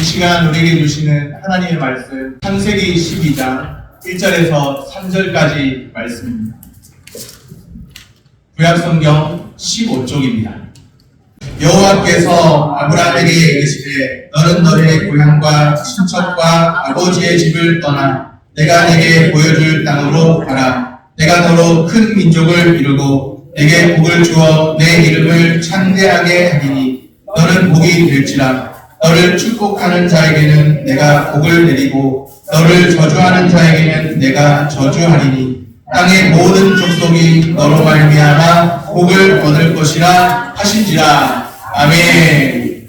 이 시간 우리에게 주시는 하나님의 말씀 창세기 12장 1절에서 3절까지 말씀입니다. 구약성경 15쪽입니다. 여호와께서 아브라함에게 이르시되 너는 너의 고향과 친척과 아버지의 집을 떠나 내가 내게 보여줄 땅으로 가라. 내가 너로 큰 민족을 이루고 내게 복을 주어 내 이름을 창대하게 하리니 너는 복이 될지라. 너를 축복하는 자에게는 내가 복을 내리고 너를 저주하는 자에게는 내가 저주하리니 땅의 모든 족속이 너로 말미암아 복을 얻을 것이라 하신지라. 아멘.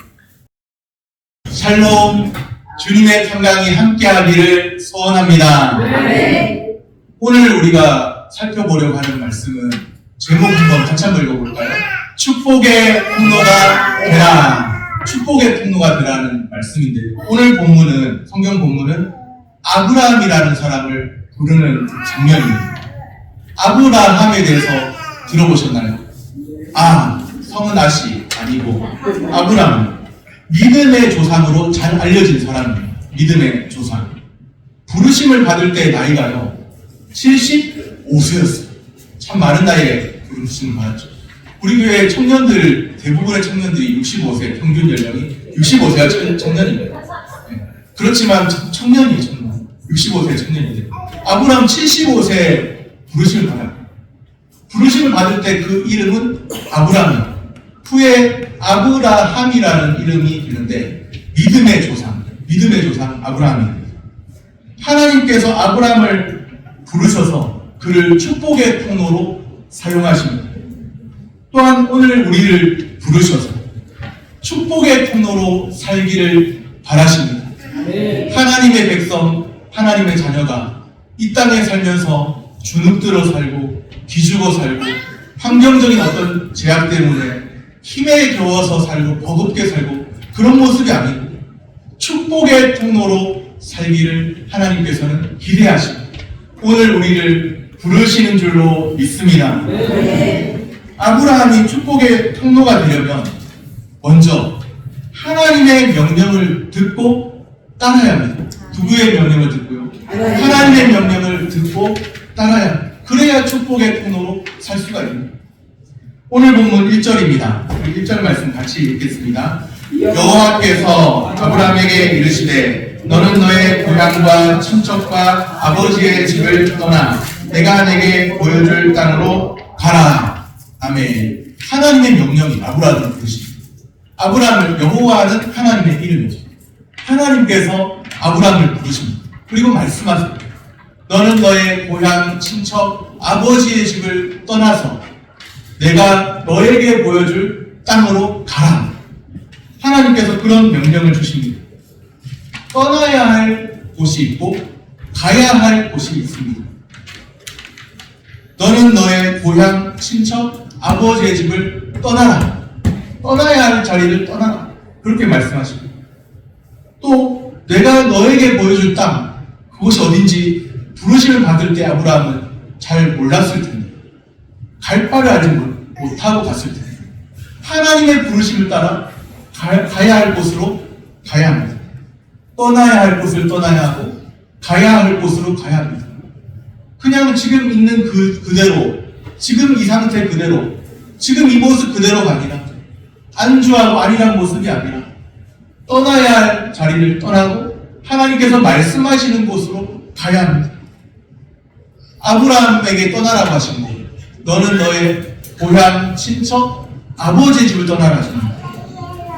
샬롬. 주님의 평강이 함께하기를 소원합니다. 아멘. 오늘 우리가 살펴보려고 하는 말씀은 제목 한번 같이 한번 읽어볼까요? 축복의 통로가 되라. 축복의 통로가 되라는 말씀인데, 오늘 본문은, 성경 본문은 아브라함이라는 사람을 부르는 장면입니다. 아브라함에 대해서 들어보셨나요? 성은 아시 아니고 아브라함, 믿음의 조상으로 잘 알려진 사람이에요. 믿음의 조상. 부르심을 받을 때 나이가요 75세였어요. 참 많은 나이에 부르심을 받았죠. 우리 교회 청년들, 대부분의 청년들이 65세, 평균 연령이 65세가 청년입니다. 네. 그렇지만 청년이에요, 청년. 65세 청년인데. 아브라함 75세 부르심을 받아요. 부르심을 받을 때 그 이름은 아브라함이에요. 후에 아브라함이라는 이름이 있는데, 믿음의 조상 아브라함이에요. 하나님께서 아브라함을 부르셔서 그를 축복의 통로로 사용하십니다. 또한 오늘 우리를 부르셔서 축복의 통로로 살기를 바라십니다. 하나님의 백성, 하나님의 자녀가 이 땅에 살면서 주눅들어 살고 기죽어 살고 환경적인 어떤 제약 때문에 힘에 겨워서 살고 버겁게 살고 그런 모습이 아니고 축복의 통로로 살기를 하나님께서는 기대하십니다. 오늘 우리를 부르시는 줄로 믿습니다. 아브라함이 축복의 통로가 되려면 먼저 하나님의 명령을 듣고 따라야 합니다. 누구의 명령을 듣고요? 하나님의 명령을 듣고 따라야 합니다. 그래야 축복의 통로로 살 수가 있습니다. 오늘 본문 1절입니다. 1절 말씀 같이 읽겠습니다. 여호와께서 아브라함에게 이르시되 너는 너의 고향과 친척과 아버지의 집을 떠나 내가 내게 보여줄 땅으로 가라. 아멘. 하나님의 명령이 아브라함을 부르십니다. 아브라함을, 여호와는 하나님의 이름이죠. 하나님께서 아브라함을 부르십니다. 그리고 말씀하세요. 너는 너의 고향, 친척, 아버지의 집을 떠나서 내가 너에게 보여줄 땅으로 가라. 하나님께서 그런 명령을 주십니다. 떠나야 할 곳이 있고 가야 할 곳이 있습니다. 너는 너의 고향, 친척, 아버지의 집을 떠나라. 떠나야 할 자리를 떠나라. 그렇게 말씀하십니다. 또 내가 너에게 보여줄 땅, 그곳이 어딘지 부르심을 받을 때 아브라함은 잘 몰랐을 텐데, 갈 바를 알지 못하고 갔을 텐데, 하나님의 부르심을 따라 가야 할 곳으로 가야 합니다. 떠나야 할 곳을 떠나야 하고 가야 할 곳으로 가야 합니다. 그냥 지금 있는 그대로, 지금 이 상태 그대로, 지금 이 모습 그대로가 아니라, 안주하고 안일한 모습이 아니라 떠나야 할 자리를 떠나고 하나님께서 말씀하시는 곳으로 가야 합니다. 아브라함에게 떠나라고 하신 거, 너는 너의 고향, 친척, 아버지의 집을 떠나라 하십니다.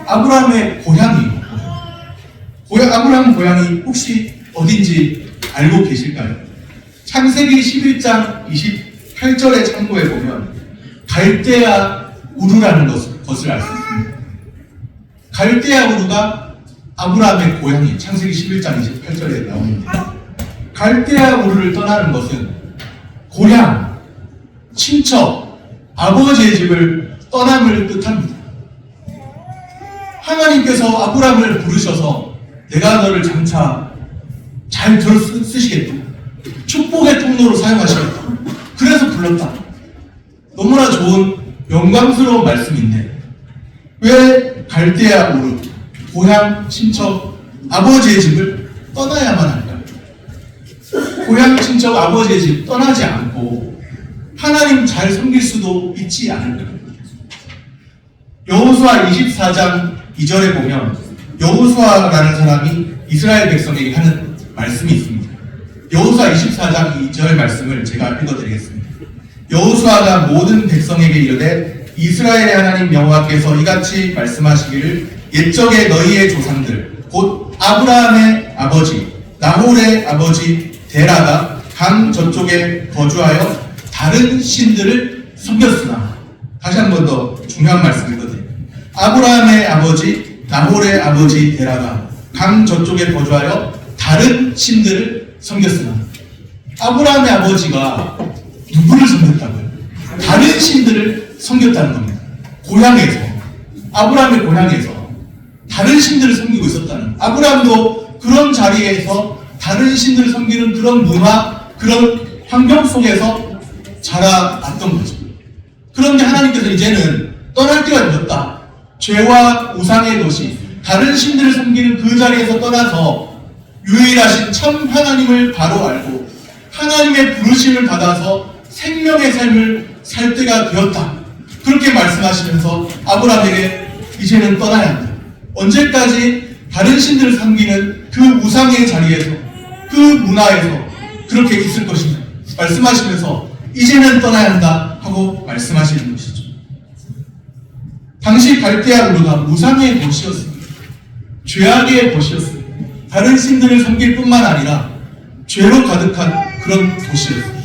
아브라함의 고향이에요. 아브라함 고향이 혹시 어딘지 알고 계실까요? 창세기 11장 28절에 참고해 보면 갈대아 우르라는 것을 알 수 있습니다. 갈대아 우르가 아브라함의 고향이 창세기 11장 28절에 나옵니다. 갈대아 우르를 떠나는 것은 고향, 친척, 아버지의 집을 떠남을 뜻합니다. 하나님께서 아브라함을 부르셔서 내가 너를 장차 잘 들어 쓰시겠다. 축복의 통로로 사용하시겠다. 그래서 불렀다. 너무나 좋은 영광스러운 말씀인데 왜 갈대아 우르, 고향, 친척, 아버지의 집을 떠나야만 할까요? 고향 친척 아버지의 집 떠나지 않고 하나님 잘 섬길 수도 있지 않을까요? 여호수아 24장 2절에 보면 여호수아라는 사람이 이스라엘 백성에게 하는 말씀이 있습니다. 여호수아 24장 2절 말씀을 제가 읽어드리겠습니다. 여호수아가 모든 백성에게 이르되 이스라엘의 하나님 여호와께서 이같이 말씀하시기를 옛적에 너희의 조상들 곧 아브라함의 아버지 나홀의 아버지 데라가 강 저쪽에 거주하여 다른 신들을 섬겼으나, 다시 한 번 더 중요한 말씀이거든요. 아브라함의 아버지 나홀의 아버지 데라가 강 저쪽에 거주하여 다른 신들을 섬겼으나, 아브라함의 아버지가 누구를 섬겼다고요? 다른 신들을 섬겼다는 겁니다. 고향에서, 아브라함의 고향에서 다른 신들을 섬기고 있었다는, 아브라함도 그런 자리에서 다른 신들을 섬기는 그런 문화, 그런 환경 속에서 자라났던 거죠. 그런데 하나님께서 이제는 떠날 때가 되었다. 죄와 우상의 도시, 다른 신들을 섬기는 그 자리에서 떠나서 유일하신 참 하나님을 바로 알고 하나님의 부르심을 받아서 생명의 삶을 살 때가 되었다. 그렇게 말씀하시면서 아브라함에게 이제는 떠나야 한다. 언제까지 다른 신들을 섬기는 그 우상의 자리에서, 그 문화에서 그렇게 있을 것인가 말씀하시면서 이제는 떠나야 한다 하고 말씀하시는 것이죠. 당시 갈대아 우르가 우상의 도시였습니다. 죄악의 도시였습니다. 다른 신들을 섬길 뿐만 아니라 죄로 가득한 그런 도시였습니다.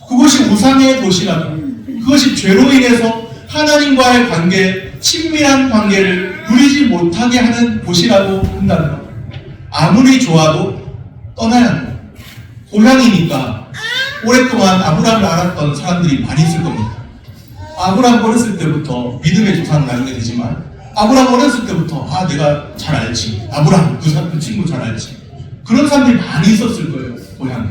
그것이 우상의 도시라고, 그것이 죄로 인해서 하나님과의 관계, 친밀한 관계를 누리지 못하게 하는 곳이라고 한다면 아무리 좋아도 떠나야 합니다. 고향이니까 오랫동안 아브라함을 알았던 사람들이 많이 있을 겁니다. 아브라함 어렸을 때부터 믿음의 조상은 나누게 되지만 아브라함 어렸을 때부터 내가 잘 알지, 아브라함 그 친구 잘 알지, 그런 사람들이 많이 있었을 거예요. 고향에.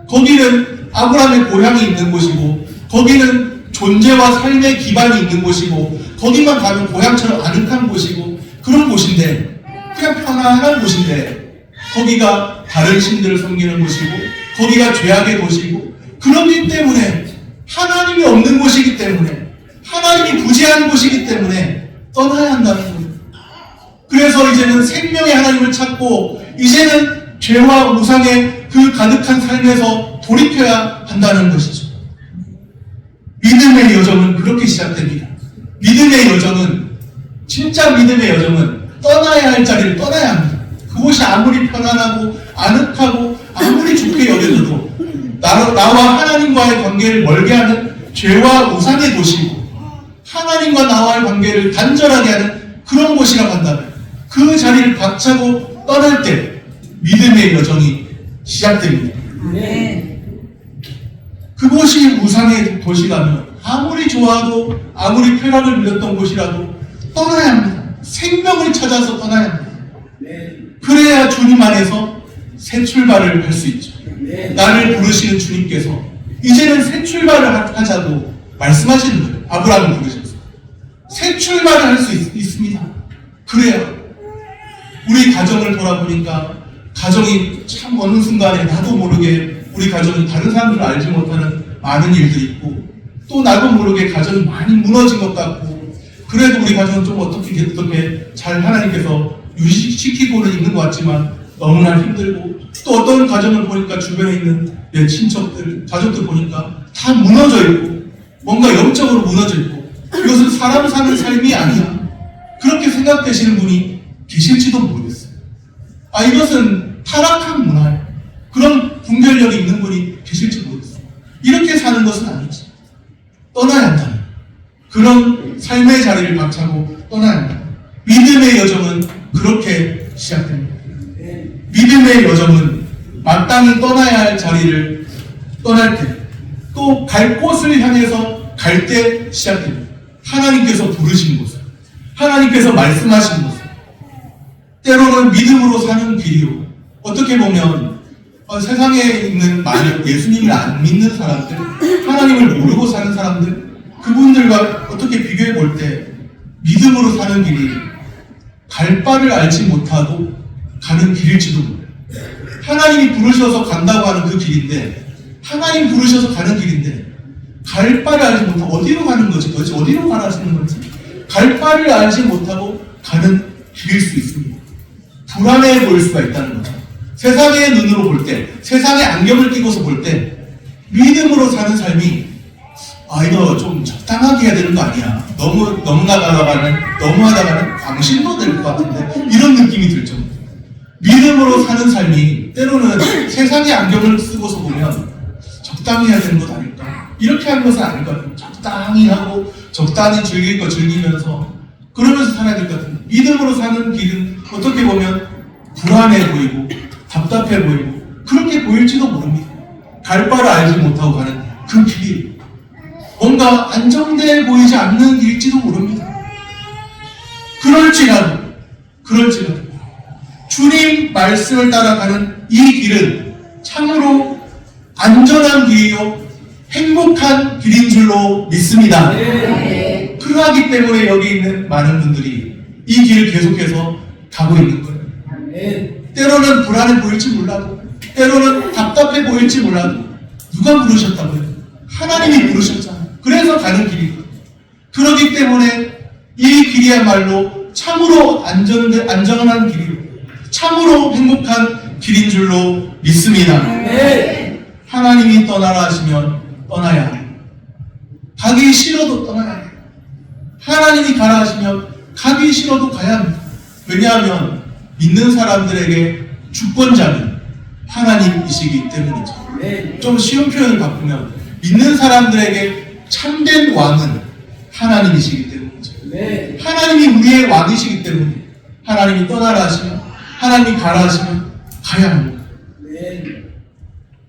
거기는 아브라함의 고향이 있는 곳이고, 거기는 존재와 삶의 기반이 있는 곳이고, 거기만 가면 고향처럼 아늑한 곳이고, 그런 곳인데, 그냥 편안한 곳인데, 거기가 다른 신들을 섬기는 곳이고, 거기가 죄악의 곳이고, 그렇기 때문에 하나님이 없는 곳이기 때문에, 하나님이 부재한 곳이기 때문에 떠나야 한다는 거예요. 그래서 이제는 생명의 하나님을 찾고 이제는 죄와 우상의 그 가득한 삶에서 돌이켜야 한다는 것이죠. 믿음의 여정은 그렇게 시작됩니다. 믿음의 여정은, 진짜 믿음의 여정은 떠나야 할 자리를 떠나야 합니다. 그곳이 아무리 편안하고 아늑하고 아무리 좋게 여겨져도 나와 하나님과의 관계를 멀게 하는 죄와 우상의 도시고, 하나님과 나와의 관계를 단절하게 하는 그런 곳이라고 한다면 그 자리를 박차고 떠날 때 믿음의 여정이 시작됩니다. 그곳이 우상의 도시라면 아무리 좋아도 아무리 쾌락을 누렸던 곳이라도 떠나야 합니다. 생명을 찾아서 떠나야 합니다. 그래야 주님 안에서 새 출발을 할 수 있죠. 나를 부르시는 주님께서 이제는 새 출발을 하자고 말씀하시는 거예요. 아브라함을 부르셔서 새 출발을 할 수 있습니다. 그래야 우리 가정을 돌아보니까 가정이 참 어느 순간에 나도 모르게 우리 가정이 다른 사람들을 알지 못하는 많은 일들이 있고, 또 나도 모르게 가정이 많이 무너진 것 같고, 그래도 우리 가정은 좀 어떻게 잘 하나님께서 유지시키고는 있는 것 같지만 너무나 힘들고, 또 어떤 가정을 보니까 주변에 있는 내 친척들, 가족들 보니까 다 무너져 있고, 뭔가 영적으로 무너져 있고, 이것은 사람 사는 삶이 아니야, 그렇게 생각되시는 분이 계실지도 모르겠어요. 이것은 타락한 문화예요. 그런 분별력이 있는 분이 계실지 모르겠어요. 이렇게 사는 것은 아니지. 떠나야 한다. 그런 삶의 자리를 박차고 떠나야 한다. 믿음의 여정은 그렇게 시작됩니다. 믿음의 여정은 마땅히 떠나야 할 자리를 떠날 때, 또 갈 곳을 향해서 갈 때 시작됩니다. 하나님께서 부르신 곳을, 하나님께서 말씀하신 곳을, 때로는 믿음으로 사는 길이요. 어떻게 보면 세상에 있는 많은 예수님을 안 믿는 사람들, 하나님을 모르고 사는 사람들, 그분들과 어떻게 비교해 볼 때 믿음으로 사는 길이 갈 바를 알지 못하고 가는 길일지도 몰라요. 하나님이 부르셔서 간다고 하는 그 길인데, 하나님 부르셔서 가는 길인데 갈 바를 알지 못하고 어디로 가는 거지? 도대체 어디로 가라시는 건지 갈 바를 알지 못하고 가는 길일 수 있습니다. 불안해 보일 수가 있다는 거죠. 세상의 눈으로 볼 때, 세상의 안경을 끼고서 볼 때 믿음으로 사는 삶이 이거 좀 적당하게 해야 되는 거 아니야. 너무 너무하다가는 광신도 될 것 같은데 이런 느낌이 들 정도. 믿음으로 사는 삶이 때로는 세상의 안경을 쓰고서 보면 적당히 해야 되는 것 아닐까? 이렇게 하는 것은 아닐 것 같아요. 적당히 하고 적당히 즐길 거 즐기면서 그러면서 살아야 될 것 같은데 믿음으로 사는 길은 어떻게 보면 불안해 보이고 답답해 보이고 그렇게 보일지도 모릅니다. 갈 바를 알지 못하고 가는 그 길이 뭔가 안정돼 보이지 않는 길일지도 모릅니다. 그럴지라도 주님 말씀을 따라가는 이 길은 참으로 안전한 길이요 행복한 길인 줄로 믿습니다. 그러하기 때문에 여기 있는 많은 분들이 이 길을 계속해서 가고 있는 거예요. 때로는 불안해 보일지 몰라도, 때로는 답답해 보일지 몰라도 누가 부르셨다고요? 하나님이 부르셨잖아요. 그래서 가는 길이고, 그렇기 때문에 이 길이야말로 참으로 안전한 길이고 참으로 행복한 길인 줄로 믿습니다. 하나님이 떠나라 하시면 떠나야 해요. 가기 싫어도 떠나야 해요. 하나님이 가라 하시면 가기 싫어도 가야 합니다. 왜냐하면 믿는 사람들에게 주권자는 하나님이시기 때문이죠. 좀 쉬운 표현을 바꾸면 믿는 사람들에게 참된 왕은 하나님이시기 때문이죠. 하나님이 우리의 왕이시기 때문에 하나님이 떠나라 하시면 하나님이 가라 하시면 가야 합니다.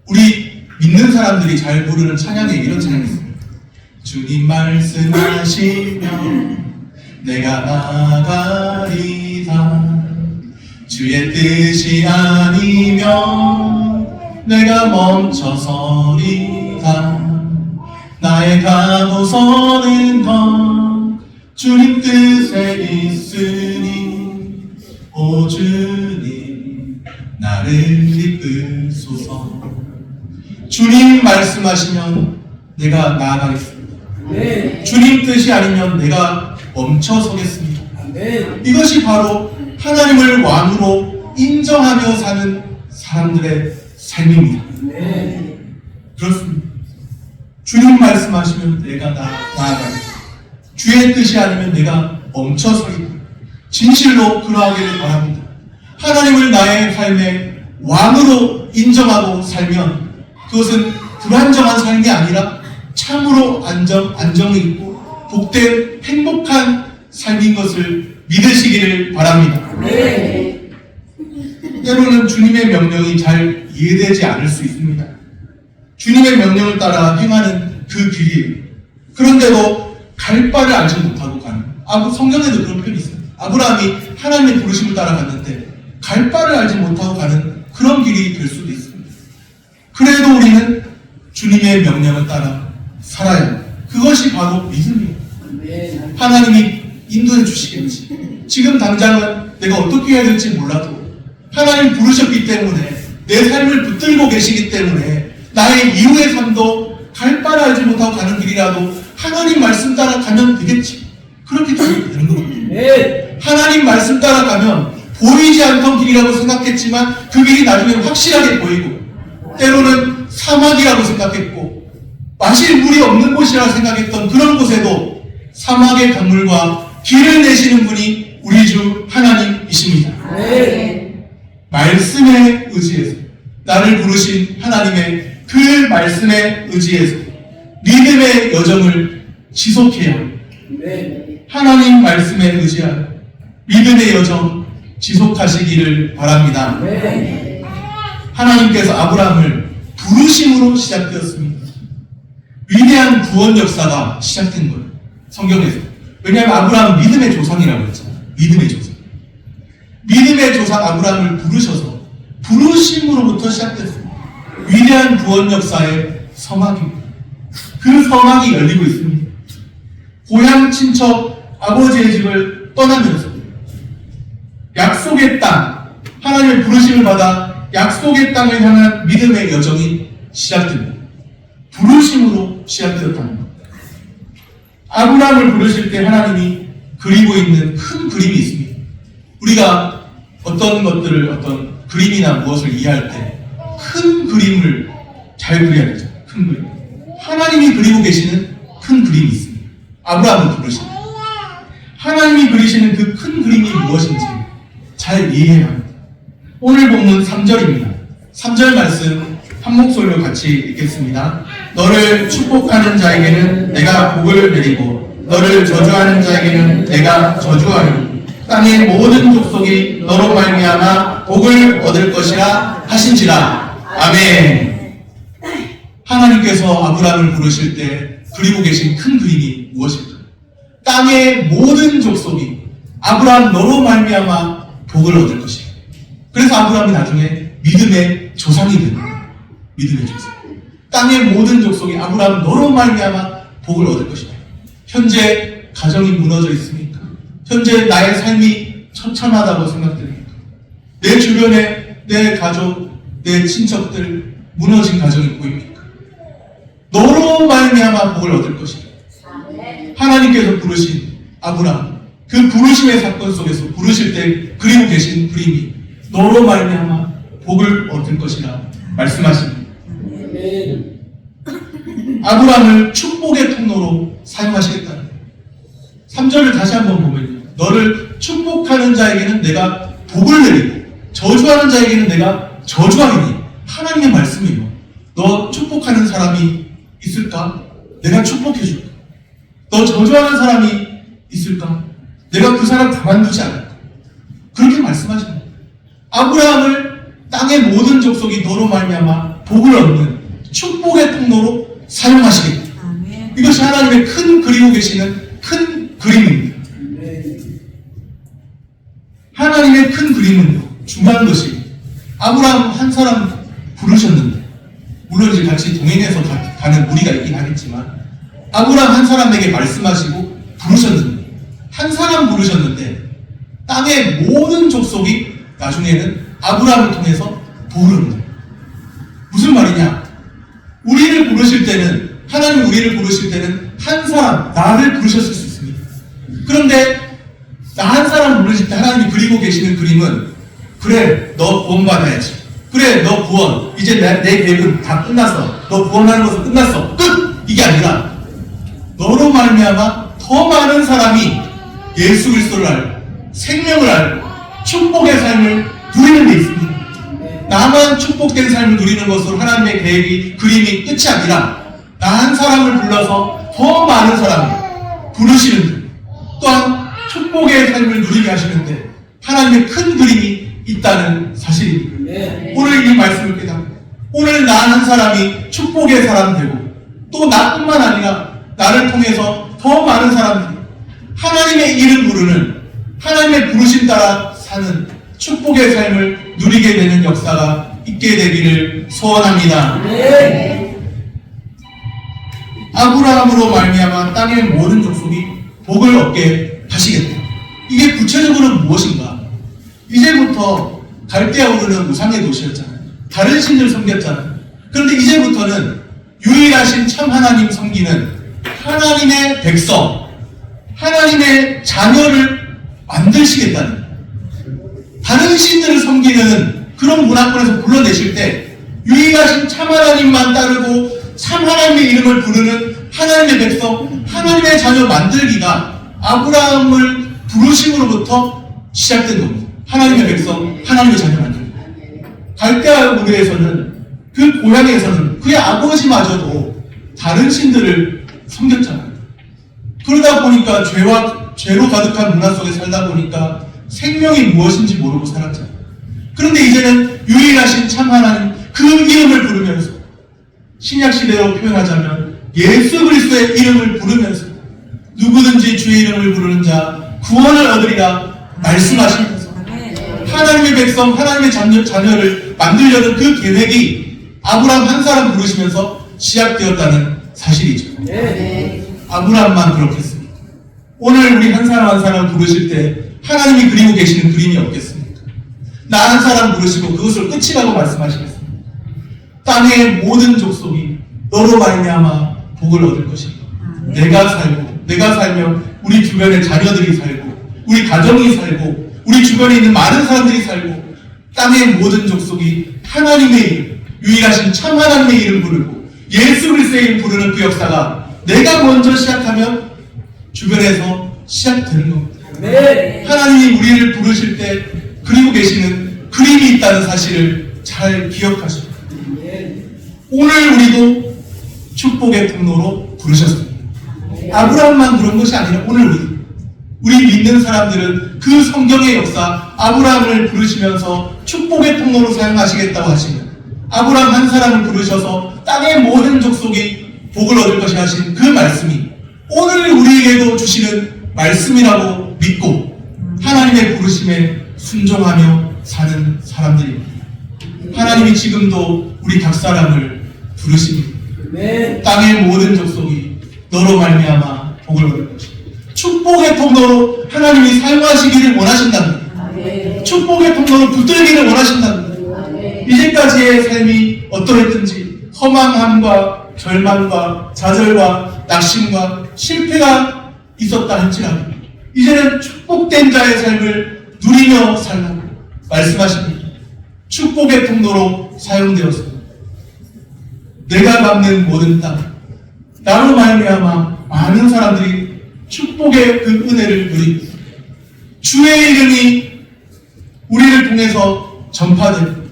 우리 믿는 사람들이 잘 부르는 찬양에 이런 찬양이 있습니다. 주님 말씀하시면 내가 나가리다. 주의 뜻이 아니면 내가 멈춰서리다. 나의 가고서는 건 주님 뜻에 있으니 오 주님 나를 이끌소서. 주님 말씀하시면 내가 나아가겠습니다. 주님 뜻이 아니면 내가 멈춰서겠습니다. 이것이 바로 하나님을 왕으로 인정하며 사는 사람들의 삶입니다. 그렇습니다. 주님 말씀하시면 내가 나아가겠습니다. 주의 뜻이 아니면 내가 멈춰서겠다. 진실로 그러하기를 바랍니다. 하나님을 나의 삶의 왕으로 인정하고 살면 그것은 불안정한 삶이 아니라 참으로 안정이 있고 복된 행복한 삶인 것을 믿으시기를 바랍니다. 때로는 주님의 명령이 잘 이해되지 않을 수 있습니다. 주님의 명령을 따라 행하는 그 길이 그런데도 갈 바를 알지 못하고 가는 성경에도 그런 표현이 있습니다. 아브라함이 하나님의 부르심을 따라갔는데 갈 바를 알지 못하고 가는 그런 길이 될 수도 있습니다. 그래도 우리는 주님의 명령을 따라 살아야 합니다. 그것이 바로 믿음이에요. 하나님이 인도해 주시겠지. 지금 당장은 내가 어떻게 해야 될지 몰라도 하나님 부르셨기 때문에 내 삶을 붙들고 계시기 때문에 나의 이후의 삶도 갈 바를 알지 못하고 가는 길이라도 하나님 말씀 따라 가면 되겠지. 그렇게 되는 겁니다. 하나님 말씀 따라 가면 보이지 않던 길이라고 생각했지만 그 길이 나중에 확실하게 보이고 때로는 사막이라고 생각했고 마실 물이 없는 곳이라고 생각했던 그런 곳에도 사막의 강물과 길을 내시는 분이 우리 주 하나님이십니다. 말씀에 의지해서 나를 부르신 하나님의 그 말씀에 의지해서 믿음의 여정을 지속해야 합니다. 하나님 말씀에 의지하여 믿음의 여정 지속하시기를 바랍니다. 하나님께서 아브라함을 부르심으로 시작되었습니다. 위대한 구원 역사가 시작된 거예요. 성경에서. 왜냐하면 아브라함은 믿음의 조상이라고 했잖아요. 믿음의 조상. 믿음의 조상 아브라함을 부르셔서 부르심으로부터 시작됐습니다. 위대한 구원 역사의 서막입니다. 그 서막이 열리고 있습니다. 고향 친척 아버지의 집을 떠나면서 약속의 땅, 하나님의 부르심을 받아 약속의 땅을 향한 믿음의 여정이 시작됩니다. 부르심으로 시작되었다는 것. 아브라함을 부르실 때 하나님이 그리고 있는 큰 그림이 있습니다. 우리가 어떤 것들을 어떤 그림이나 무엇을 이해할 때 큰 그림을 잘 그려야 되죠. 큰 그림. 하나님이 그리고 계시는 큰 그림이 있습니다. 아브라함을 부르십니다. 하나님이 그리시는 그 큰 그림이 무엇인지 잘 이해해야 합니다. 오늘 본문 3절입니다. 3절 말씀 한 목소리로 같이 읽겠습니다. 너를 축복하는 자에게는 내가 복을 내리고 너를 저주하는 자에게는 내가 저주하리니 땅의 모든 족속이 너로 말미암아 복을 얻을 것이라 하신지라. 아멘. 하나님께서 아브라함을 부르실 때 그리고 계신 큰 그림이 무엇일까요? 땅의 모든 족속이 아브라함 너로 말미암아 복을 얻을 것이다. 그래서 아브라함이 나중에 믿음의 조상이 됩니다. 믿음의 조상. 땅의 모든 족속이 아브라함 너로 말미암아 복을 얻을 것이다. 현재 가정이 무너져 있습니까? 현재 나의 삶이 처참하다고 생각됩니까? 내 주변에 내 가족, 내 친척들 무너진 가정이 보입니까? 너로 말미암아 복을 얻을 것이다. 하나님께서 부르신 아브라함, 그 부르심의 사건 속에서 부르실 때 그리고 계신 그림이 너로 말미암아 복을 얻을 것이라 말씀하십니다. 아브라함을 축복의 통로로 사용하시겠다는 거예요. 3절을 다시 한번 보면요. 너를 축복하는 자에게는 내가 복을 내리고 저주하는 자에게는 내가 저주하리니. 하나님의 말씀이에요. 너 축복하는 사람이 있을까? 내가 축복해 줄까? 너 저주하는 사람이 있을까? 내가 그 사람 가만두지 않을까? 그렇게 말씀하십니다. 아브라함을 땅의 모든 족속이 너로 말미암아 복을 얻는 축복의 통로로 사용하시겠다. 이것이 하나님의 큰 그리고 계시는 큰 그림입니다. 하나님의 큰 그림은요, 중요한 것이 아브라함 한 사람 부르셨는데, 물론 이제 같이 동행해서 가는 무리가 있긴 하겠지만, 아브라함 한 사람에게 말씀하시고 부르셨는데, 한 사람 부르셨는데, 땅의 모든 족속이 나중에는 아브라함을 통해서 복을 얻는. 무슨 말이냐? 우리를 부르실 때는, 하나님 우리를 부르실 때는 한 사람, 나를 부르셨을 수 있습니다. 그런데 나 한 사람 부르실 때 하나님이 그리고 계시는 그림은, 그래, 너 구원받아야지. 그래, 너 구원. 이제 내 계획은 다 끝났어. 너 구원하는 것은 끝났어. 끝! 이게 아니라 너로 말미암아 더 많은 사람이 예수 그리스도를 알고 생명을 알고 축복의 삶을 누리는 데 있습니다. 나만 축복된 삶을 누리는 것으로 하나님의 계획이, 그림이 끝이 아니라 나 한 사람을 불러서 더 많은 사람을 부르시는데, 또한 축복의 삶을 누리게 하시는데 하나님의 큰 그림이 있다는 사실입니다. 오늘 이 말씀을 깨닫고, 오늘 나 한 사람이 축복의 사람 되고, 또 나뿐만 아니라 나를 통해서 더 많은 사람들이 하나님의 이름 부르는, 하나님의 부르심 따라 사는 축복의 삶을 누리게 되는 역사가 있게 되기를 소원합니다. 아브라함으로 말미암아 땅의 모든 족속이 복을 얻게 하시겠다. 이게 구체적으로 무엇인가? 이제부터 갈대아 우르는 우상의 도시였잖아요. 다른 신들 섬겼잖아요. 그런데 이제부터는 유일하신 참 하나님 섬기는 하나님의 백성, 하나님의 자녀를 만드시겠다는 거예요. 다른 신들을 섬기는 그런 문화권에서 불러내실 때 유일하신 참 하나님만 따르고 참 하나님의 이름을 부르는 하나님의 백성, 하나님의 자녀 만들기가 아브라함을 부르심으로부터 시작된 겁니다. 하나님의 백성, 하나님의 자녀 만들기. 갈대아 우르에서는, 그 고향에서는 그의 아버지마저도 다른 신들을 섬겼잖아요. 그러다 보니까 죄로 가득한 문화 속에 살다 보니까 생명이 무엇인지 모르고 살았잖아요. 그런데 이제는 유일하신 참 하나님, 그 이름을 부르면서, 신약시대로 표현하자면 예수 그리스도의 이름을 부르면서 누구든지 주의 이름을 부르는 자 구원을 얻으리라 말씀하시면서 하나님의 백성, 하나님의 자녀를 만들려는 그 계획이 아브라함 한 사람 부르시면서 시작되었다는 사실이죠. 아브라함만 그렇겠습니까? 오늘 우리 한 사람 한 사람 부르실 때 하나님이 그리고 계시는 그림이 없겠습니까? 나 한 사람 부르시고 그것을 끝이라고 말씀하시겠습니다. 땅의 모든 족속이 너로 말미암아 복을 얻을 것이다. 내가 살며 우리 주변의 자녀들이 살고 우리 가정이 살고 우리 주변에 있는 많은 사람들이 살고 땅의 모든 족속이 하나님의 이름, 유일하신 참 하나님의 이름 부르고 예수 그리스도의 이름 부르는 그 역사가 내가 먼저 시작하면 주변에서 시작되는 겁니다. 네. 하나님이 우리를 부르실 때 그리고 계시는 그림이 있다는 사실을 잘 기억하십시오. 오늘 우리도 축복의 통로로 부르셨습니다. 아브라함만 그런 것이 아니라 오늘 우리 믿는 사람들은 그 성경의 역사, 아브라함을 부르시면서 축복의 통로로 사용하시겠다고 하시면 아브라함 한 사람을 부르셔서 땅의 모든 족속이 복을 얻을 것이 하신 그 말씀이 오늘 우리에게도 주시는 말씀이라고 믿고 하나님의 부르심에 순종하며 사는 사람들입니다. 하나님이 지금도 우리 각 사람을 부르십니다. 땅의 모든 족속이 너로 말미암아 복을 얻을 것이다. 축복의 통로로 하나님이 사용하시기를 원하신답니다. 축복의 통로로 붙들기를 원하신답니다. 이제까지의 삶이 어떠했든지 허망함과 절망과 좌절과 낙심과 실패가 있었다 할지라도 이제는 축복된 자의 삶을 누리며 살라고 말씀하십니다. 축복의 통로로 사용되었습니다. 내가 밟는 모든 땅, 나로 말미암아 많은 사람들이 축복의 그 은혜를 누리고 주의 이름이 우리를 통해서 전파되고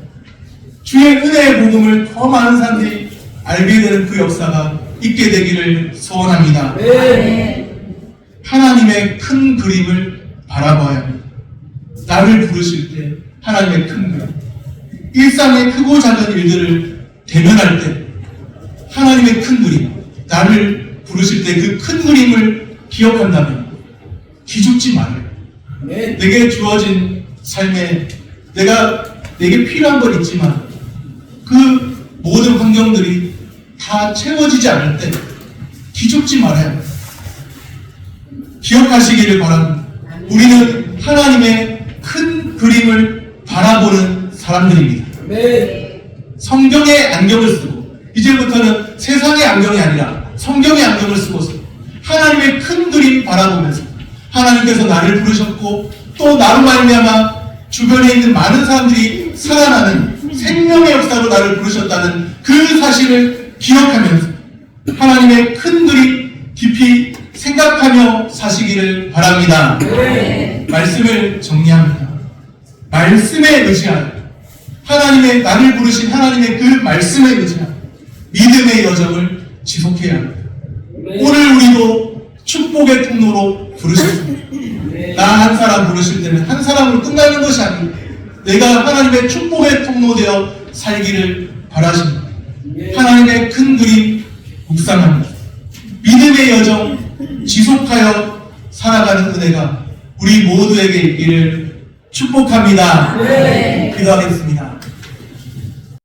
주의 은혜의 복음을 더 많은 사람들이 알게 되는 그 역사가 있게 되기를 소원합니다. 하나님의 큰 그림을 바라봐야 합니다. 나를 부르실 때 하나님의 큰 그림, 일상의 크고 작은 일들을 대면할 때 하나님의 큰 그림, 나를 부르실 때 그 큰 그림을 기억한다면 기죽지 말아요. 내게 주어진 삶에 내게 필요한 건 있지만 그 모든 환경들이 다 채워지지 않을 때 기죽지 말아야 합니다. 기억하시기를 바랍니다. 우리는 하나님의 큰 그림을 바라보는 사람들입니다. 성경의 안경을 쓰고 이제부터는 세상의 안경이 아니라 성경의 안경을 쓰고서 하나님의 큰 그림 바라보면서 하나님께서 나를 부르셨고 또 나로 말미암아 주변에 있는 많은 사람들이 살아나는 생명의 역사로 나를 부르셨다는 그 사실을 기억하면서 하나님의 큰 그림 깊이 생각하며 사시기를 바랍니다. 말씀을 정리합니다. 말씀에 의지하여 하나님의 나를 부르신 하나님의 그 말씀에 의지하여 믿음의 여정을 지속해야 합니다. 오늘 우리도 축복의 통로로 부르셨습니다. 나 한 사람 부르실 때는 한 사람으로 끝나는 것이 아니고 내가 하나님의 축복의 통로 되어 살기를 바라십니다. 하나님의 큰 그림 묵상합니다. 믿음의 여정 지속하여 살아가는 은혜가 우리 모두에게 있기를 축복합니다. 기도하겠습니다.